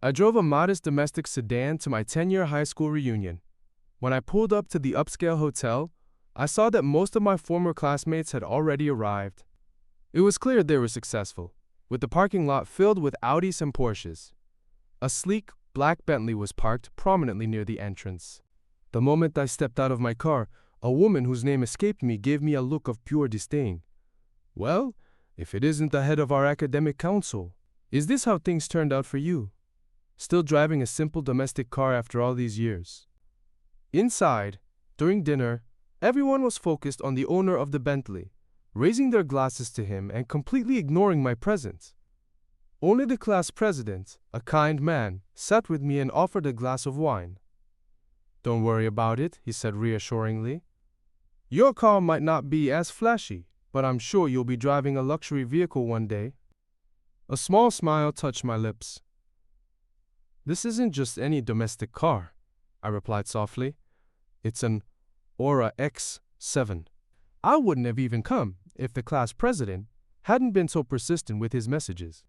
I drove a modest domestic sedan to my 10-year high school reunion. When I pulled up to the upscale hotel, I saw that most of my former classmates had already arrived. It was clear they were successful, with the parking lot filled with Audis and Porsches. A sleek, black Bentley was parked prominently near the entrance. The moment I stepped out of my car, a woman whose name escaped me gave me a look of pure disdain. "Well, if it isn't the head of our academic council, is this how things turned out for you? Still driving a simple domestic car after all these years?" Inside, during dinner, everyone was focused on the owner of the Bentley, raising their glasses to him and completely ignoring my presence. Only the class president, a kind man, sat with me and offered a glass of wine. "Don't worry about it," he said reassuringly. "Your car might not be as flashy, but I'm sure you'll be driving a luxury vehicle one day." A small smile touched my lips. "This isn't just any domestic car," I replied softly. "It's an Aura X7. I wouldn't have even come if the class president hadn't been so persistent with his messages."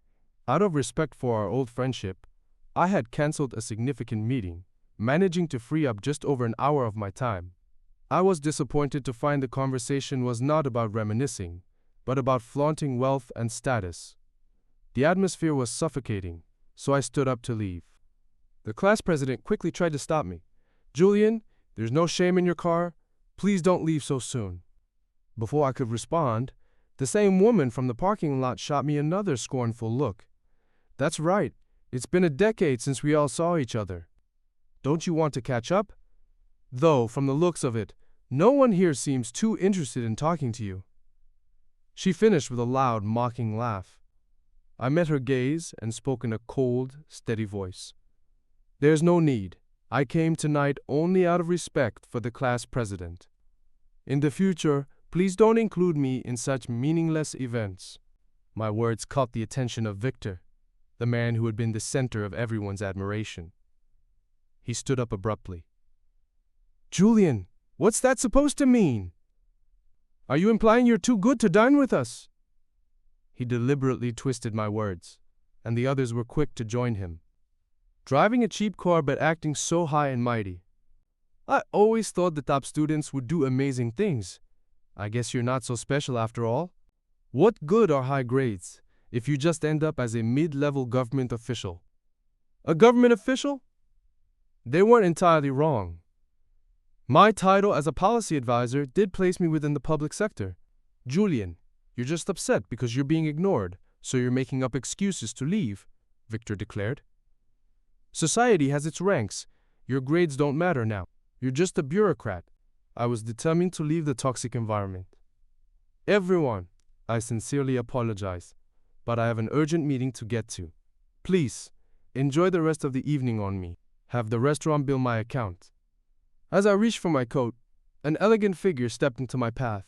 Out of respect for our old friendship, I had canceled a significant meeting, managing to free up just over an hour of my time. I was disappointed to find the conversation was not about reminiscing, but about flaunting wealth and status. The atmosphere was suffocating, so I stood up to leave. The class president quickly tried to stop me. "Julian, there's no shame in your car. Please don't leave so soon." Before I could respond, the same woman from the parking lot shot me another scornful look. "That's right. It's been a decade since we all saw each other. Don't you want to catch up? Though, from the looks of it, no one here seems too interested in talking to you." She finished with a loud, mocking laugh. I met her gaze and spoke in a cold, steady voice. "There's no need. I came tonight only out of respect for the class president. In the future, please don't include me in such meaningless events." My words caught the attention of Victor, the man who had been the center of everyone's admiration. He stood up abruptly. "Julian, what's that supposed to mean? Are you implying you're too good to dine with us?" He deliberately twisted my words, and the others were quick to join him. "Driving a cheap car but acting so high and mighty. I always thought the top students would do amazing things. I guess you're not so special after all. What good are high grades if you just end up as a mid-level government official?" A government official? They weren't entirely wrong. My title as a policy advisor did place me within the public sector. "Julian, you're just upset because you're being ignored, so you're making up excuses to leave," Victor declared. "Society has its ranks. Your grades don't matter now. You're just a bureaucrat." I was determined to leave the toxic environment. "Everyone, I sincerely apologize, but I have an urgent meeting to get to. Please, enjoy the rest of the evening on me. Have the restaurant bill my account." As I reached for my coat, an elegant figure stepped into my path.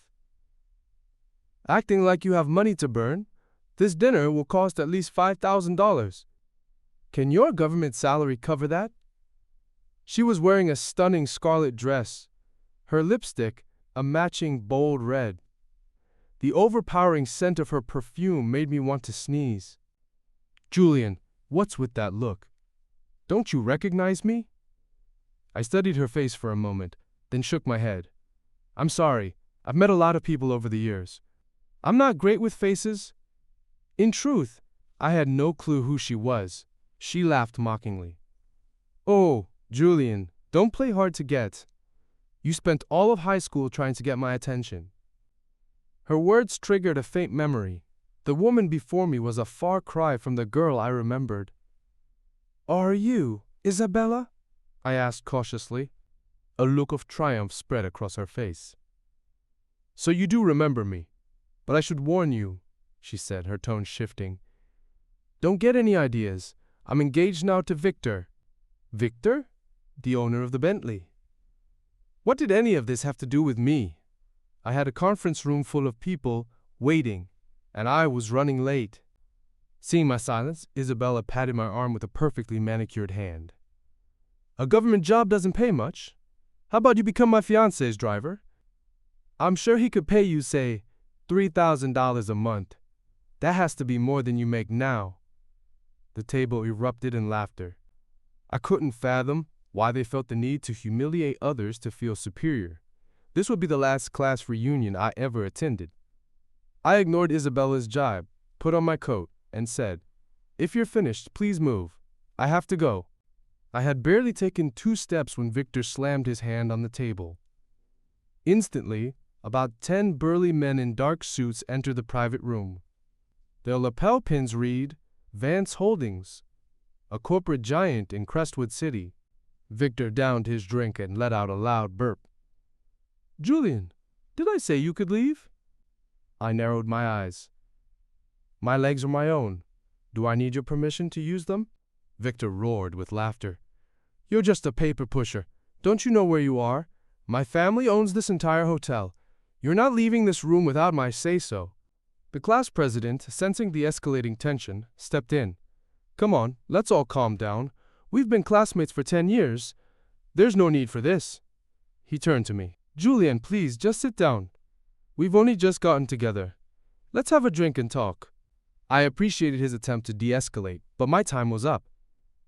"Acting like you have money to burn? This dinner will cost at least $5,000. Can your government salary cover that?" She was wearing a stunning scarlet dress, her lipstick a matching bold red. The overpowering scent of her perfume made me want to sneeze. "Julian, what's with that look? Don't you recognize me?" I studied her face for a moment, then shook my head. "I'm sorry, I've met a lot of people over the years. I'm not great with faces." In truth, I had no clue who she was. She laughed mockingly. "Oh, Julian, don't play hard to get. You spent all of high school trying to get my attention." Her words triggered a faint memory. The woman before me was a far cry from the girl I remembered. "Are you Isabella?" I asked cautiously. A look of triumph spread across her face. "So you do remember me, but I should warn you," she said, her tone shifting. "Don't get any ideas. I'm engaged now to Victor." "Victor? The owner of the Bentley." What did any of this have to do with me? I had a conference room full of people waiting, and I was running late. Seeing my silence, Isabella patted my arm with a perfectly manicured hand. "A government job doesn't pay much. How about you become my fiancé's driver? I'm sure he could pay you, say, $3,000 a month. That has to be more than you make now." The table erupted in laughter. I couldn't fathom why they felt the need to humiliate others to feel superior. This would be the last class reunion I ever attended. I ignored Isabella's jibe, put on my coat, and said, "If you're finished, please move. I have to go." I had barely taken 2 steps when Victor slammed his hand on the table. Instantly, about 10 burly men in dark suits entered the private room. Their lapel pins read, Vance Holdings, a corporate giant in Crestwood City. Victor downed his drink and let out a loud burp. "Julian, did I say you could leave?" I narrowed my eyes. "My legs are my own. Do I need your permission to use them?" Victor roared with laughter. "You're just a paper pusher. Don't you know where you are? My family owns this entire hotel. You're not leaving this room without my say-so." The class president, sensing the escalating tension, stepped in. "Come on, let's all calm down. We've been classmates for 10 years. There's no need for this." He turned to me. "Julian, please, just sit down. We've only just gotten together. Let's have a drink and talk." I appreciated his attempt to de-escalate, but my time was up.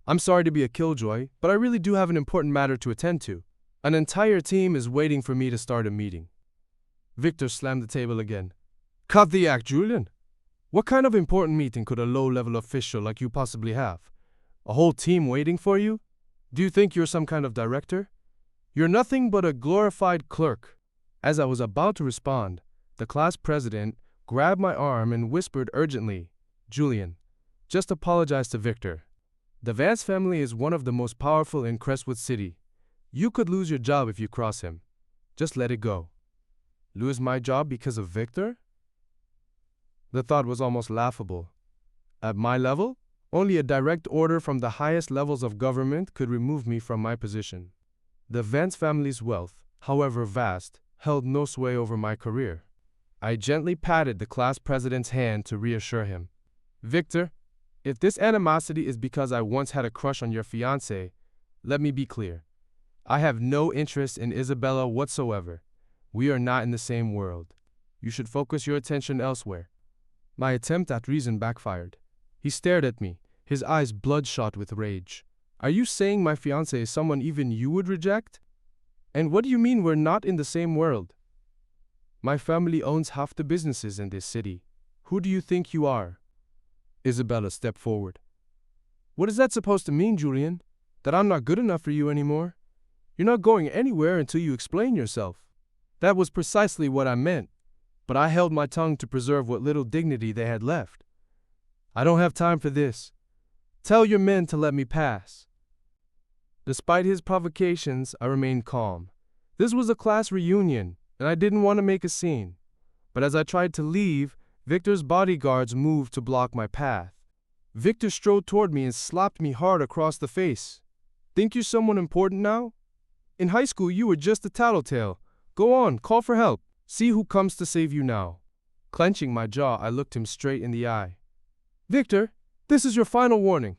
"I'm sorry to be a killjoy, but I really do have an important matter to attend to. An entire team is waiting for me to start a meeting." Victor slammed the table again. "Cut the act, Julian. What kind of important meeting could a low-level official like you possibly have? A whole team waiting for you? Do you think you're some kind of director? You're nothing but a glorified clerk." As I was about to respond, the class president grabbed my arm and whispered urgently, "Julian, just apologize to Victor. The Vance family is one of the most powerful in Crestwood City. You could lose your job if you cross him. Just let it go." Lose my job because of Victor? The thought was almost laughable. At my level, only a direct order from the highest levels of government could remove me from my position. The Vance family's wealth, however vast, held no sway over my career. I gently patted the class president's hand to reassure him. "Victor, if this animosity is because I once had a crush on your fiancée, let me be clear. I have no interest in Isabella whatsoever. We are not in the same world. You should focus your attention elsewhere." My attempt at reason backfired. He stared at me, his eyes bloodshot with rage. "Are you saying my fiancée is someone even you would reject? And what do you mean we're not in the same world? My family owns half the businesses in this city. Who do you think you are?" Isabella stepped forward. "What is that supposed to mean, Julian? That I'm not good enough for you anymore? You're not going anywhere until you explain yourself." That was precisely what I meant, but I held my tongue to preserve what little dignity they had left. "I don't have time for this. Tell your men to let me pass." Despite his provocations, I remained calm. This was a class reunion, and I didn't want to make a scene. But as I tried to leave, Victor's bodyguards moved to block my path. Victor strode toward me and slapped me hard across the face. "Think you're someone important now? In high school, you were just a tattletale. Go on, call for help. See who comes to save you now." Clenching my jaw, I looked him straight in the eye. "Victor, this is your final warning.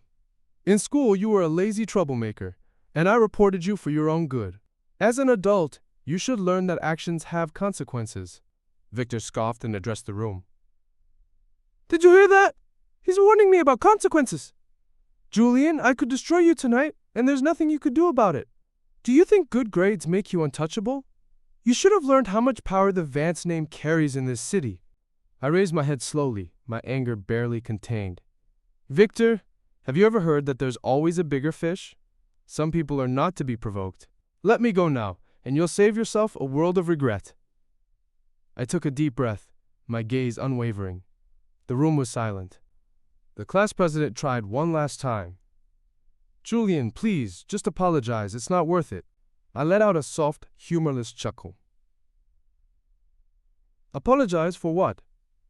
In school, you were a lazy troublemaker, and I reported you for your own good. As an adult, you should learn that actions have consequences." Victor scoffed and addressed the room. "Did you hear that? He's warning me about consequences. Julian, I could destroy you tonight, and there's nothing you could do about it. Do you think good grades make you untouchable? You should have learned how much power the Vance name carries in this city." I raised my head slowly, my anger barely contained. "Victor, have you ever heard that there's always a bigger fish? Some people are not to be provoked. Let me go now, and you'll save yourself a world of regret." I took a deep breath, my gaze unwavering. The room was silent. The class president tried one last time. "Julian, please, just apologize. It's not worth it." I let out a soft, humorless chuckle. "Apologize for what?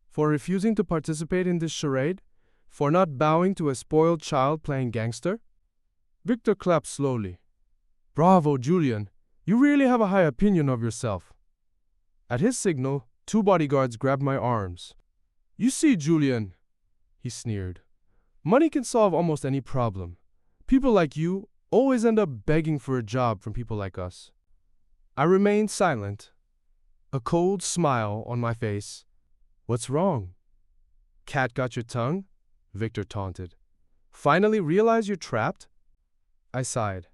For refusing to participate in this charade? For not bowing to a spoiled child playing gangster?" Victor clapped slowly. "Bravo, Julian. You really have a high opinion of yourself." At his signal, 2 bodyguards grabbed my arms. "You see, Julian," he sneered, "money can solve almost any problem. People like you always end up begging for a job from people like us." I remained silent, a cold smile on my face. "What's wrong? Cat got your tongue?" Victor taunted. Finally realize you're trapped? I sighed.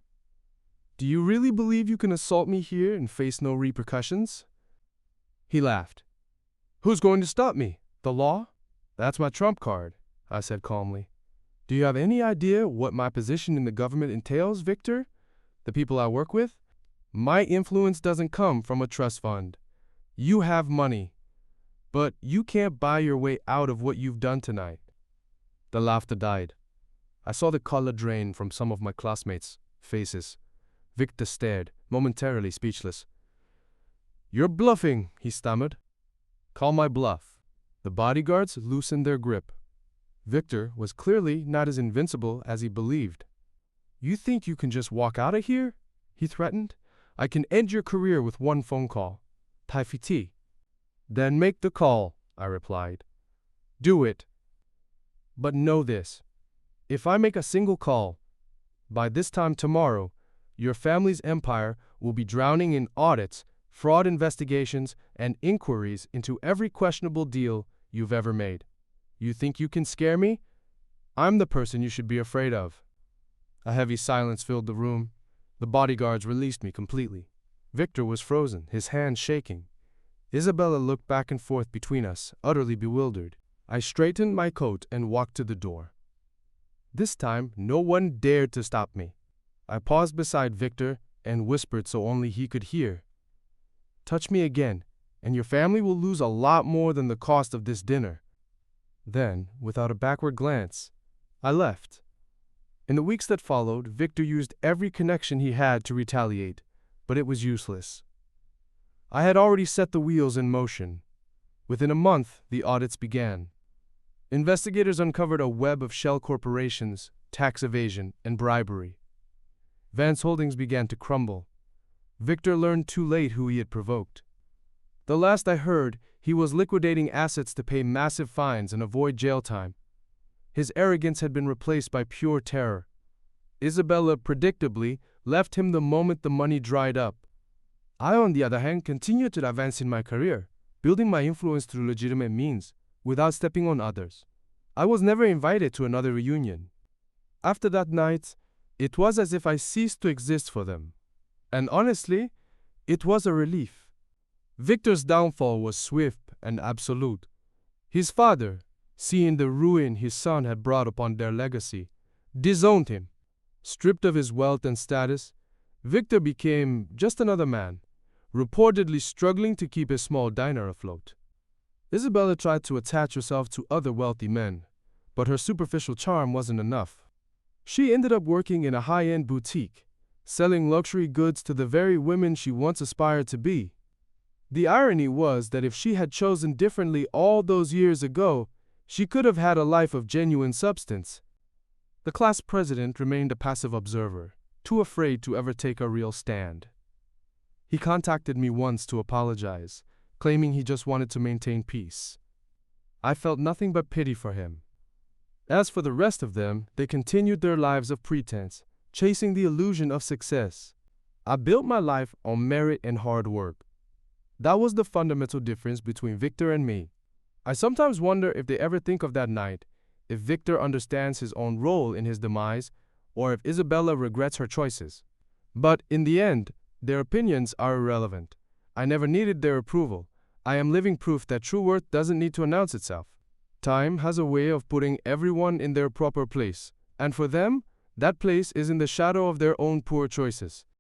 Do you really believe you can assault me here and face no repercussions? He laughed. Who's going to stop me? The law? That's my trump card, I said calmly. Do you have any idea what my position in the government entails, Victor? The people I work with? My influence doesn't come from a trust fund. You have money, but you can't buy your way out of what you've done tonight. The laughter died. I saw the color drain from some of my classmates' faces. Victor stared, momentarily speechless. You're bluffing, he stammered. Call my bluff. The bodyguards loosened their grip. Victor was clearly not as invincible as he believed. You think you can just walk out of here? He threatened. I can end your career with one phone call. Taifiti. Then make the call, I replied. Do it. But know this. If I make a single call, by this time tomorrow, your family's empire will be drowning in audits, fraud investigations, and inquiries into every questionable deal you've ever made. You think you can scare me? I'm the person you should be afraid of. A heavy silence filled the room. The bodyguards released me completely. Victor was frozen, his hands shaking. Isabella looked back and forth between us, utterly bewildered. I straightened my coat and walked to the door. This time, no one dared to stop me. I paused beside Victor and whispered so only he could hear. Touch me again, and your family will lose a lot more than the cost of this dinner. Then, without a backward glance, I left. In the weeks that followed, Victor used every connection he had to retaliate, but it was useless. I had already set the wheels in motion. Within a month, the audits began. Investigators uncovered a web of shell corporations, tax evasion, and bribery. Vance Holdings began to crumble. Victor learned too late who he had provoked. The last I heard, he was liquidating assets to pay massive fines and avoid jail time. His arrogance had been replaced by pure terror. Isabella, predictably, left him the moment the money dried up. I, on the other hand, continued to advance in my career, building my influence through legitimate means, without stepping on others. I was never invited to another reunion. After that night, it was as if I ceased to exist for them. And honestly, it was a relief. Victor's downfall was swift and absolute. His father, seeing the ruin his son had brought upon their legacy, disowned him. Stripped of his wealth and status, Victor became just another man, reportedly struggling to keep his small diner afloat. Isabella tried to attach herself to other wealthy men, but her superficial charm wasn't enough. She ended up working in a high-end boutique, selling luxury goods to the very women she once aspired to be. The irony was that if she had chosen differently all those years ago, she could have had a life of genuine substance. The class president remained a passive observer, too afraid to ever take a real stand. He contacted me once to apologize, claiming he just wanted to maintain peace. I felt nothing but pity for him. As for the rest of them, they continued their lives of pretense, chasing the illusion of success. I built my life on merit and hard work. That was the fundamental difference between Victor and me. I sometimes wonder if they ever think of that night, if Victor understands his own role in his demise, or if Isabella regrets her choices. But in the end, their opinions are irrelevant. I never needed their approval. I am living proof that true worth doesn't need to announce itself. Time has a way of putting everyone in their proper place, and for them, that place is in the shadow of their own poor choices.